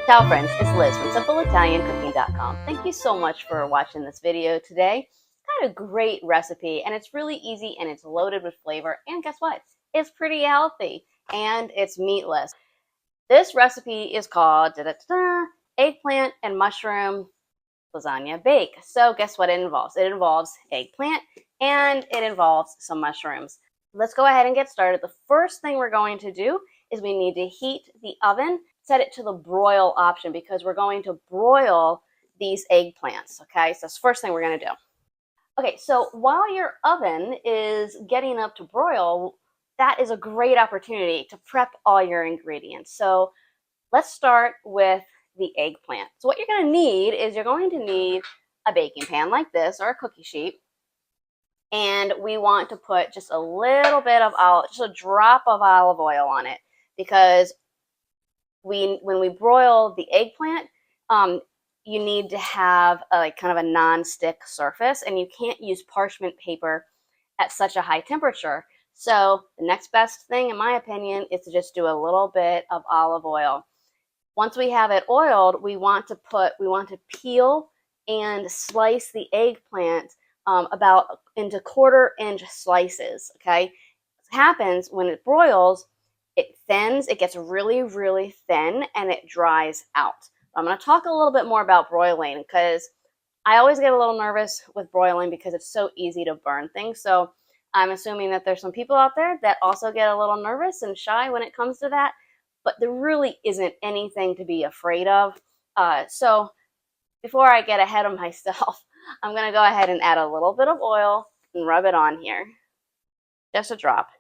Ciao friends, it's Liz from SimpleItalianCooking.com. Thank you so much for watching this video today. Got a great recipe and it's really easy and it's loaded with flavor, and guess what? It's pretty healthy and it's meatless. This recipe is called eggplant and mushroom lasagna bake. So guess what it involves? It involves eggplant and it involves some mushrooms. Let's go ahead and get started. The first thing we're going to do is we need to heat the oven, set it to the broil option because we're going to broil these eggplants, okay? So that's the first thing we're gonna do. Okay, so while your oven is getting up to broil, that is a great opportunity to prep all your ingredients. So let's start with the eggplant. So what you're gonna need is you're going to need a baking pan like this or a cookie sheet. And we want to put just a little bit of just a drop of olive oil on it, because when we broil the eggplant, you need to have kind of a non-stick surface, and you can't use parchment paper at such a high temperature. So the next best thing, in my opinion, is to just do a little bit of olive oil. Once we have it oiled, we want to peel and slice the eggplant about into 1/4 inch slices, okay? What happens when it broils, it thins, it gets really, really thin, and it dries out. I'm gonna talk a little bit more about broiling because I always get a little nervous with broiling because it's so easy to burn things. So I'm assuming that there's some people out there that also get a little nervous and shy when it comes to that, but there really isn't anything to be afraid of. So before I get ahead of myself, I'm gonna go ahead and add a little bit of oil and rub it on here, just a drop.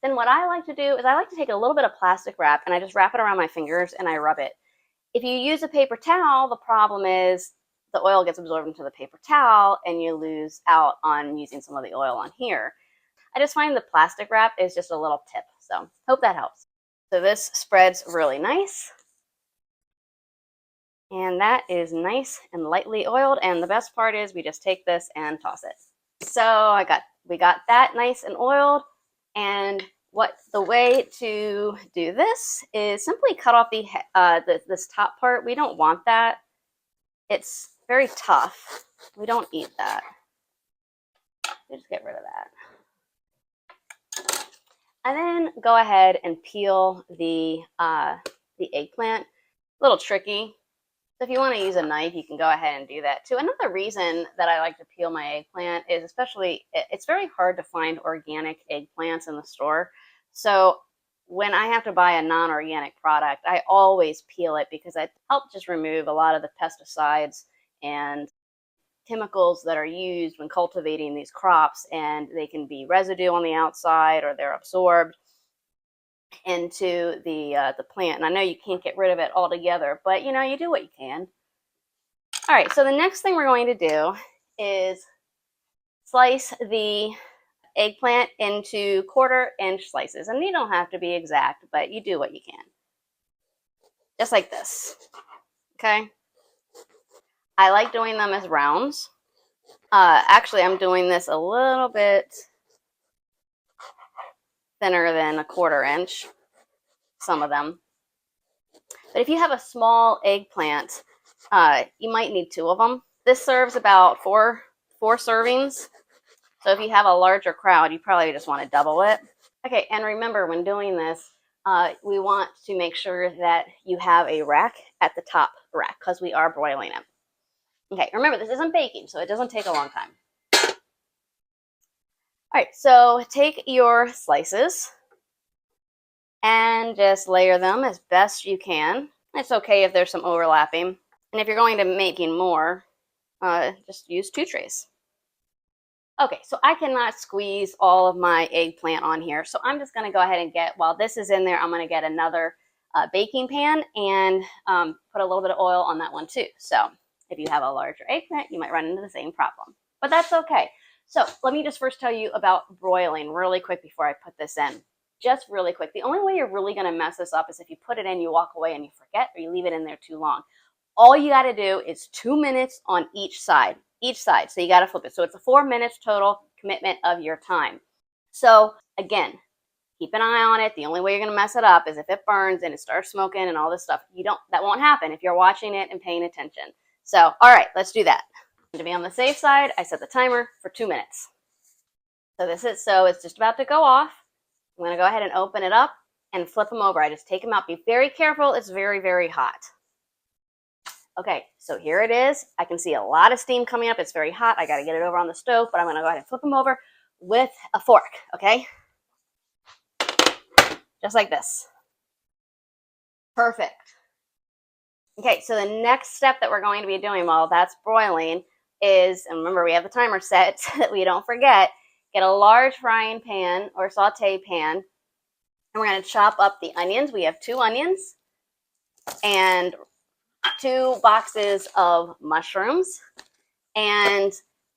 Then what I like to do is I like to take a little bit of plastic wrap and I just wrap it around my fingers and I rub it. If you use a paper towel, the problem is the oil gets absorbed into the paper towel and you lose out on using some of the oil on here. I just find the plastic wrap is just a little tip, so hope that helps. So this spreads really nice. And that is nice and lightly oiled, and the best part is we just take this and toss it. So we got that nice and oiled, and the way to do this is simply cut off this top part. We don't want that. It's very tough. We don't eat that. We just get rid of that. And then go ahead and peel the eggplant. A little tricky. So if you want to use a knife, you can go ahead and do that too. Another reason that I like to peel my eggplant is it's very hard to find organic eggplants in the store. So when I have to buy a non-organic product, I always peel it because it helps just remove a lot of the pesticides and chemicals that are used when cultivating these crops, and they can be residue on the outside or they're absorbed into the plant. And I know you can't get rid of it altogether, but you do what you can. All right, so the next thing we're going to do is slice the eggplant into 1/4 inch slices. And you don't have to be exact, but you do what you can. Just like this, okay? I like doing them as rounds. Actually, I'm doing this a little bit thinner than 1/4 inch, some of them. But if you have a small eggplant, you might need 2 of them. This serves about four servings. So if you have a larger crowd, you probably just want to double it. Okay, and remember when doing this, we want to make sure that you have a rack at the top rack because we are broiling it. Okay, remember this isn't baking, so it doesn't take a long time. All right, so take your slices and just layer them as best you can. It's okay if there's some overlapping. And if you're going to making more, just use 2 trays. Okay, so I cannot squeeze all of my eggplant on here. So I'm just gonna go ahead and while this is in there, I'm gonna get another baking pan and put a little bit of oil on that one too. So if you have a larger eggplant, you might run into the same problem, but that's okay. So let me just first tell you about broiling really quick before I put this in. Just really quick. The only way you're really gonna mess this up is if you put it in, you walk away and you forget, or you leave it in there too long. All you gotta do is 2 minutes on each side. So you gotta flip it. So it's a 4 minutes total commitment of your time. So again, Keep an eye on it. The only way you're going to mess it up is if it burns and it starts smoking and all this stuff. That won't happen if you're watching it and paying attention. So, all right, let's do that. To be on the safe side, I set the timer for 2 minutes. So it's just about to go off. I'm going to go ahead and open it up and flip them over. I just take them out. Be very careful. It's very, very hot. Okay, so here it is. I can see a lot of steam coming up. It's very hot. I got to get it over on the stove, but I'm going to go ahead and flip them over with a fork, okay? Just like this. Perfect. Okay, so the next step that we're going to be doing while that's broiling is, and remember we have the timer set so that we don't forget, get a large frying pan or saute pan, and we're going to chop up the onions. We have 2 onions and 2 boxes of mushrooms, and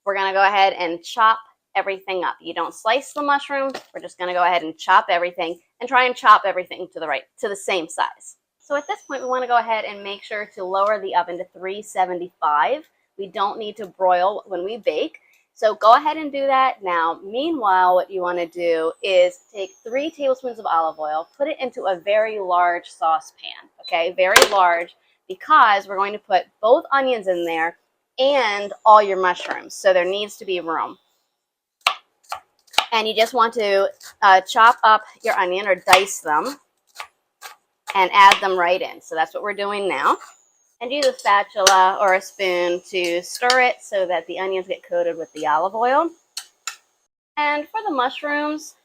we're going to go ahead and chop everything up. You don't slice the mushrooms. We're just going to go ahead and chop everything and try and chop everything to the same size. So at this point, we want to go ahead and make sure to lower the oven to 375. We don't need to broil when we bake. So go ahead and do that now. Meanwhile, what you want to do is take 3 tablespoons of olive oil, put it into a very large saucepan, okay? Very large, because we're going to put both onions in there and all your mushrooms. So there needs to be room. And you just want to chop up your onion or dice them and add them right in. So that's what we're doing now. And use a spatula or a spoon to stir it so that the onions get coated with the olive oil. And for the mushrooms,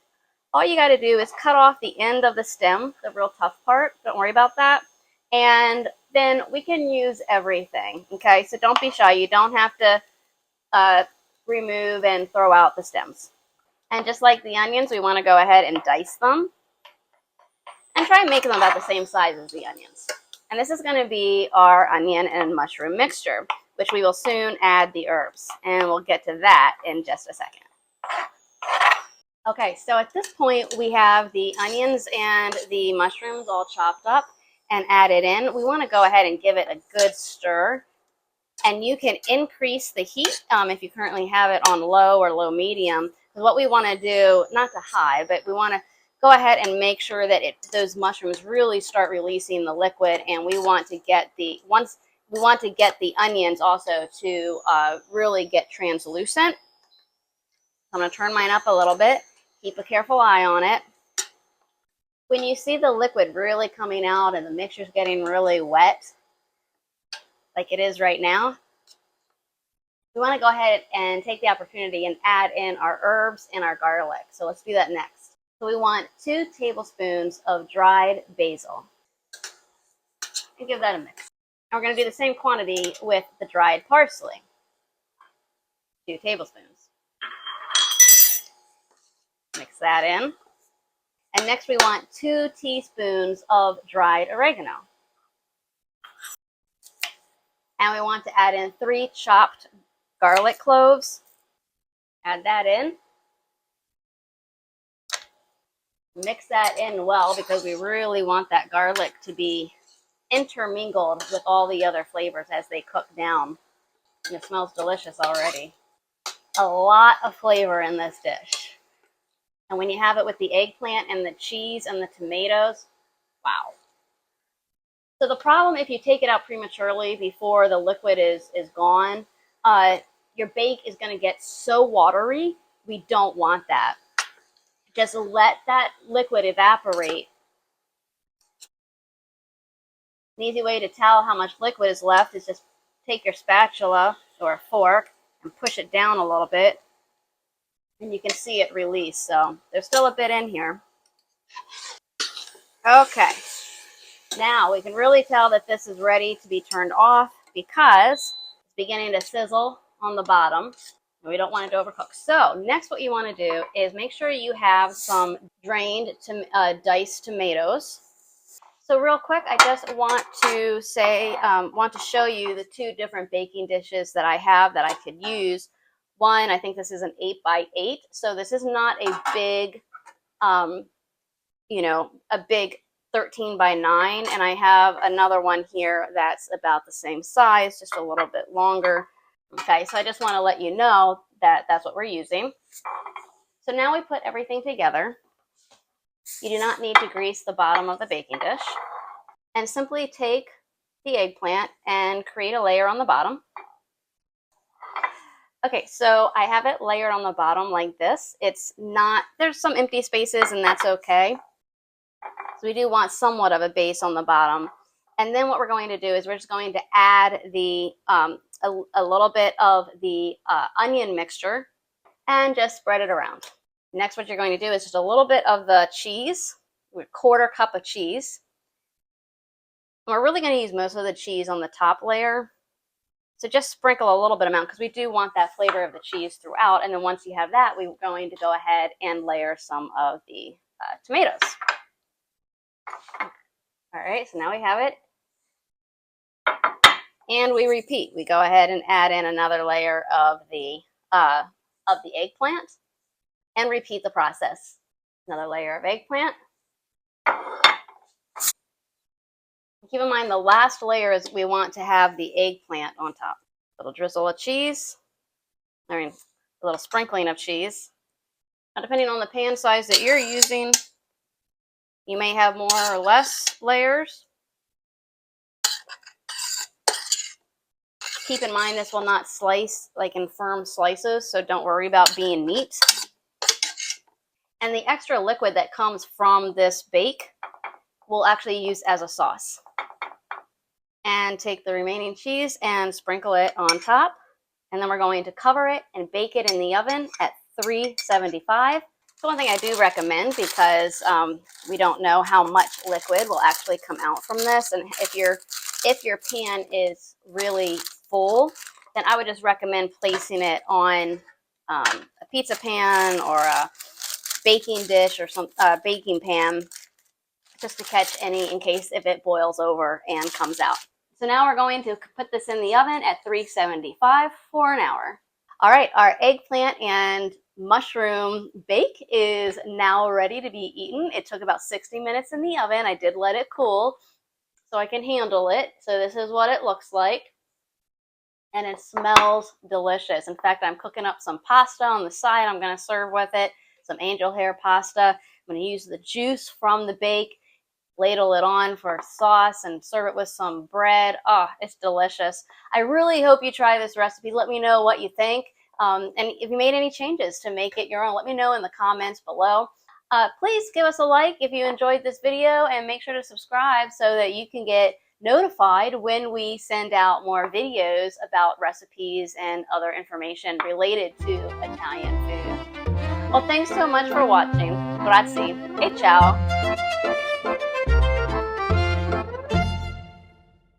all you got to do is cut off the end of the stem, the real tough part. Don't worry about that. And then we can use everything, okay? So don't be shy. You don't have to remove and throw out the stems. And just like the onions, we want to go ahead and dice them and try and make them about the same size as the onions. And this is going to be our onion and mushroom mixture, which we will soon add the herbs. And we'll get to that in just a second. Okay, so at this point, we have the onions and the mushrooms all chopped up and added in. We want to go ahead and give it a good stir. And you can increase the heat if you currently have it on low or low medium. What we want to do, not to high, but we want to go ahead and make sure that those mushrooms really start releasing the liquid, and we want to get the onions also to really get translucent. I'm going to turn mine up a little bit. Keep a careful eye on it. When you see the liquid really coming out and the mixture's getting really wet, like it is right now, we want to go ahead and take the opportunity and add in our herbs and our garlic. So let's do that next. So we want 2 tablespoons of dried basil. And give that a mix. And we're going to do the same quantity with the dried parsley. 2 tablespoons. Mix that in. And next we want 2 teaspoons of dried oregano. And we want to add in 3 chopped garlic cloves. Add that in. Mix that in well, because we really want that garlic to be intermingled with all the other flavors as they cook down. And it smells delicious already. A lot of flavor in this dish. And when you have it with the eggplant and the cheese and the tomatoes, wow. So the problem if you take it out prematurely before the liquid is gone, your bake is going to get so watery. We don't want that. Just let that liquid evaporate. An easy way to tell how much liquid is left is just take your spatula or a fork and push it down a little bit, and you can see it release. So there's still a bit in here. Okay, now we can really tell that this is ready to be turned off because it's beginning to sizzle on the bottom. We don't want it to overcook. So next what you want to do is make sure you have some drained diced tomatoes. So real quick, I just want to show you the 2 different baking dishes that I have that I could use. One, I think this is an 8x8. So this is not a big, a big 13x9. And I have another one here that's about the same size, just a little bit longer. Okay, so I just want to let you know that that's what we're using. So now we put everything together. You do not need to grease the bottom of the baking dish. And simply take the eggplant and create a layer on the bottom. Okay, so I have it layered on the bottom like this. It's not, there's some empty spaces and that's okay. So we do want somewhat of a base on the bottom. And then what we're going to do is we're just going to add the a little bit of the onion mixture and just spread it around. Next, what you're going to do is just a little bit of the cheese, a quarter cup of cheese. And we're really going to use most of the cheese on the top layer. So just sprinkle a little bit amount because we do want that flavor of the cheese throughout. And then once you have that, we're going to go ahead and layer some of the tomatoes. All right, so now we have it. And we repeat. We go ahead and add in another layer of the eggplant and repeat the process. Another layer of eggplant. Keep in mind the last layer is we want to have the eggplant on top. A little drizzle of cheese. A little sprinkling of cheese. Now, depending on the pan size that you're using, you may have more or less layers. Keep in mind this will not slice like in firm slices, so don't worry about being neat. And the extra liquid that comes from this bake we'll actually use as a sauce. And take the remaining cheese and sprinkle it on top. And then we're going to cover it and bake it in the oven at 375. So one thing I do recommend, because we don't know how much liquid will actually come out from this, and if your pan is really full, then I would just recommend placing it on a pizza pan or a baking dish or some baking pan, just to catch any in case if it boils over and comes out. So now we're going to put this in the oven at 375 for an hour. All right, our eggplant and mushroom bake is now ready to be eaten. It took about 60 minutes in the oven. I did let it cool so I can handle it. So this is what it looks like. And it smells delicious. In fact, I'm cooking up some pasta on the side. I'm going to serve with it some angel hair pasta. I'm going to use the juice from the bake, ladle it on for sauce, and serve it with some bread. Oh, it's delicious. I really hope you try this recipe. Let me know what you think. And if you made any changes to make it your own, let me know in the comments below. Please give us a like if you enjoyed this video, and make sure to subscribe so that you can get notified when we send out more videos about recipes and other information related to Italian food. Well, thanks so much for watching. Grazie e ciao.